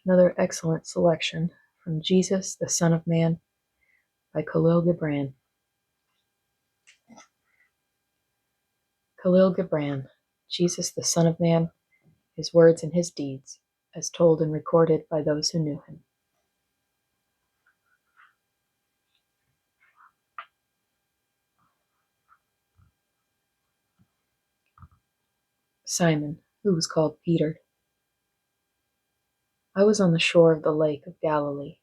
Another excellent selection from Jesus, the Son of Man, by Kahlil Gibran. Kahlil Gibran, Jesus, the Son of Man, his words and his deeds, as told and recorded by those who knew him. Simon, who was called Peter. I was on the shore of the lake of Galilee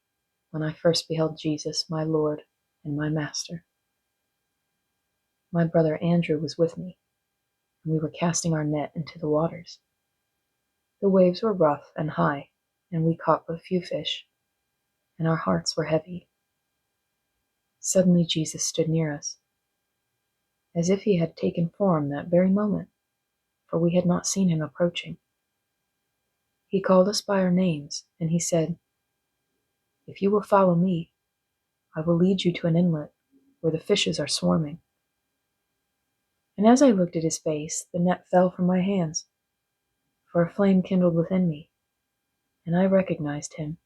when I first beheld Jesus, my Lord and my Master. My brother Andrew was with me, and we were casting our net into the waters. The waves were rough and high, and we caught but few fish, and our hearts were heavy. Suddenly Jesus stood near us, as if he had taken form that very moment, for we had not seen him approaching. He called us by our names, and he said, "If you will follow me, I will lead you to an inlet where the fishes are swarming." And as I looked at his face, the net fell from my hands, for a flame kindled within me, and I recognized him.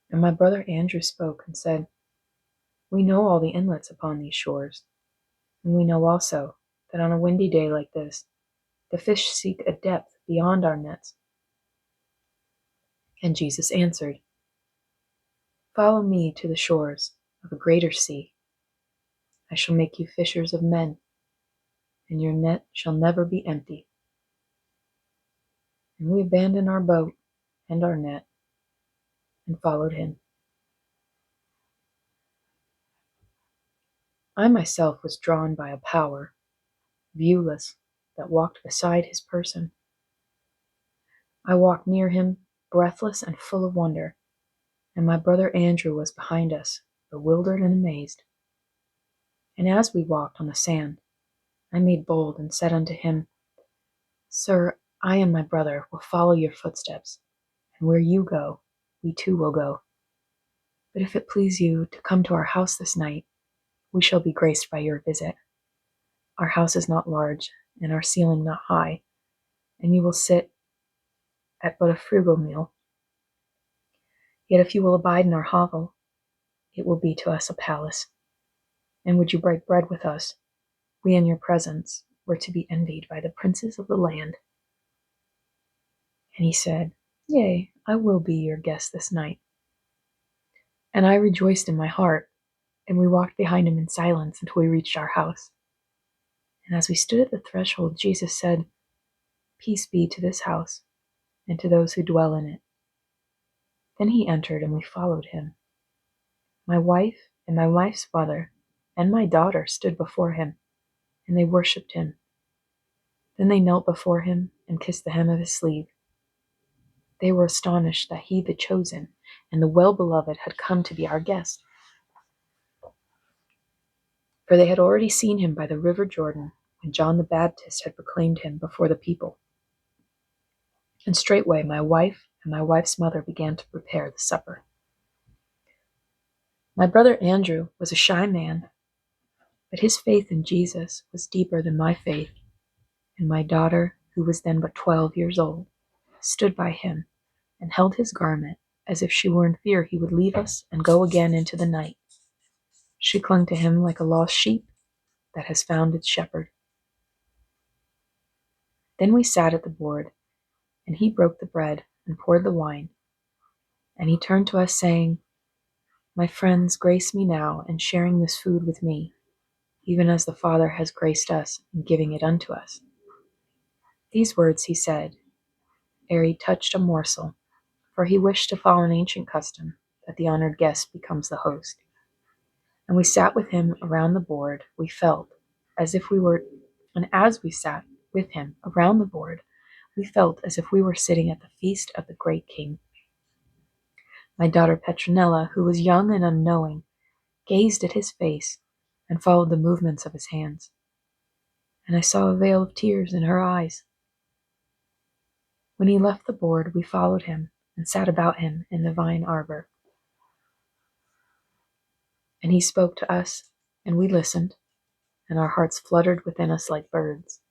And my brother Andrew spoke and said, "We know all the inlets upon these shores, and we know also that on a windy day like this, the fish seek a depth beyond our nets." And Jesus answered, "Follow me to the shores of a greater sea. I shall make you fishers of men, and your net shall never be empty." And we abandoned our boat and our net and followed him. I myself was drawn by a power, viewless, that walked beside his person. I walked near him, breathless and full of wonder, and my brother Andrew was behind us, bewildered and amazed. And as we walked on the sand, I made bold and said unto him, "Sir, I and my brother will follow your footsteps, and where you go, we too will go. But if it please you to come to our house this night, we shall be graced by your visit. Our house is not large, and our ceiling not high, and you will sit at but a frugal meal. Yet if you will abide in our hovel, it will be to us a palace. And would you break bread with us, we in your presence were to be envied by the princes of the land." And he said, "Yea, I will be your guest this night." And I rejoiced in my heart, and we walked behind him in silence until we reached our house. And as we stood at the threshold, Jesus said, "Peace be to this house, and to those who dwell in it." Then he entered, and we followed him. My wife and my wife's mother and my daughter stood before him, and they worshipped him. Then they knelt before him and kissed the hem of his sleeve. They were astonished that he, the chosen and the well-beloved, had come to be our guest. For they had already seen him by the river Jordan, when John the Baptist had proclaimed him before the people. And straightway my wife and my wife's mother began to prepare the supper. My brother Andrew was a shy man, but his faith in Jesus was deeper than my faith, and my daughter, who was then but 12 years old, stood by him and held his garment as if she were in fear he would leave us and go again into the night. She clung to him like a lost sheep that has found its shepherd. Then we sat at the board, and he broke the bread and poured the wine. And he turned to us, saying, "My friends, grace me now in sharing this food with me, even as the Father has graced us in giving it unto us." These words he said ere he touched a morsel, for he wished to follow an ancient custom that the honored guest becomes the host. And we sat with him around the board. We felt as if we were, and as we sat with him around the board, we felt as if we were sitting at the feast of the great king. My daughter Petronella, who was young and unknowing, gazed at his face and followed the movements of his hands. And I saw a veil of tears in her eyes. When he left the board, we followed him and sat about him in the vine arbor. And he spoke to us, and we listened, and our hearts fluttered within us like birds.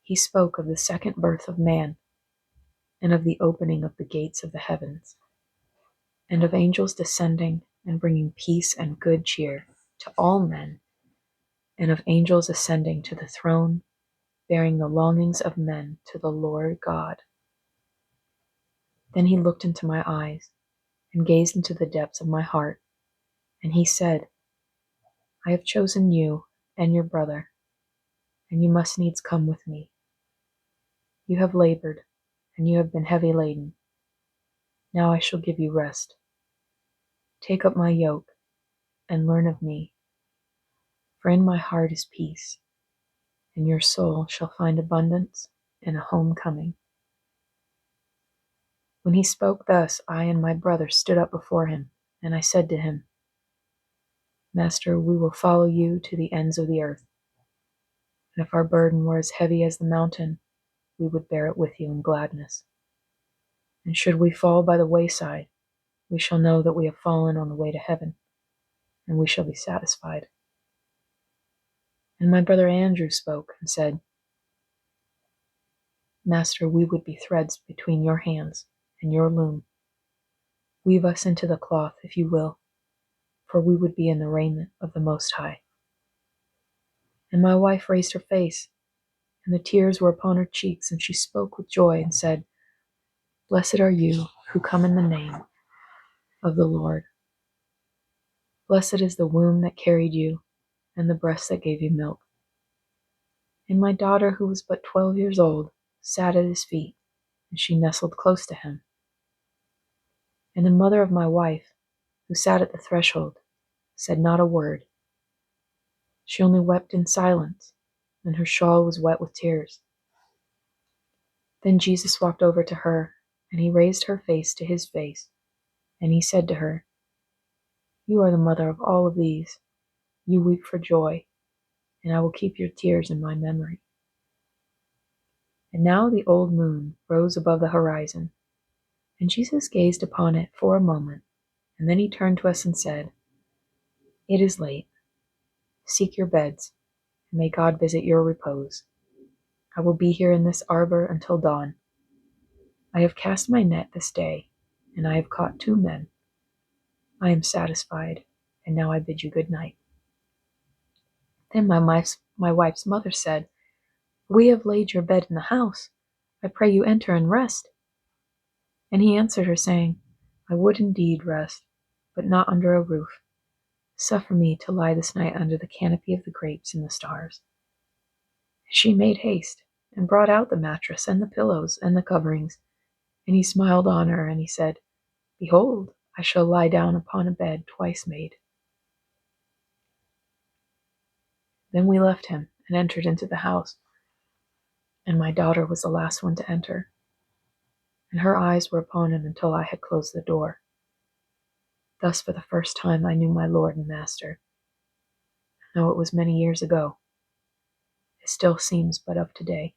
He spoke of the second birth of man, and of the opening of the gates of the heavens, and of angels descending and bringing peace and good cheer to all men, and of angels ascending to the throne, bearing the longings of men to the Lord God. Then he looked into my eyes and gazed into the depths of my heart, and he said, I have chosen you and your brother, and you must needs come with me. You have labored, and you have been heavy laden. Now I shall give you rest. Take up my yoke and learn of me, for in my heart is peace, and your soul shall find abundance and a home coming. When he spoke thus, I and my brother stood up before him, and I said to him, Master, we will follow you to the ends of the earth. And if our burden were as heavy as the mountain, we would bear it with you in gladness. And should we fall by the wayside, we shall know that we have fallen on the way to heaven, and we shall be satisfied. And my brother Andrew spoke and said, Master, we would be threads between your hands and your loom. Weave us into the cloth, if you will, for we would be in the raiment of the Most High. And my wife raised her face, and the tears were upon her cheeks, and she spoke with joy and said, Blessed are you who come in the name of the Lord. Blessed is the womb that carried you, and the breast that gave you milk. And my daughter, who was but 12 years old, sat at his feet, and she nestled close to him. And the mother of my wife, who sat at the threshold, said not a word. She only wept in silence, and her shawl was wet with tears. Then Jesus walked over to her, and he raised her face to his face, and he said to her, You are the mother of all of these. You weep for joy, and I will keep your tears in my memory. And now the old moon rose above the horizon, and Jesus gazed upon it for a moment, and then he turned to us and said, It is late. Seek your beds, and may God visit your repose. I will be here in this arbor until dawn. I have cast my net this day, and I have caught 2 men. I am satisfied, and now I bid you good night. Then my wife's mother said, We have laid your bed in the house. I pray you enter and rest. And he answered her, saying, I would indeed rest, but not under a roof. Suffer me to lie this night under the canopy of the grapes in the stars. And she made haste, and brought out the mattress, and the pillows, and the coverings. And he smiled on her, and he said, Behold, I shall lie down upon a bed twice made. Then we left him, and entered into the house. And my daughter was the last one to enter, and her eyes were upon him until I had closed the door. Thus for the first time I knew my Lord and Master. Though it was many years ago, it still seems but of today.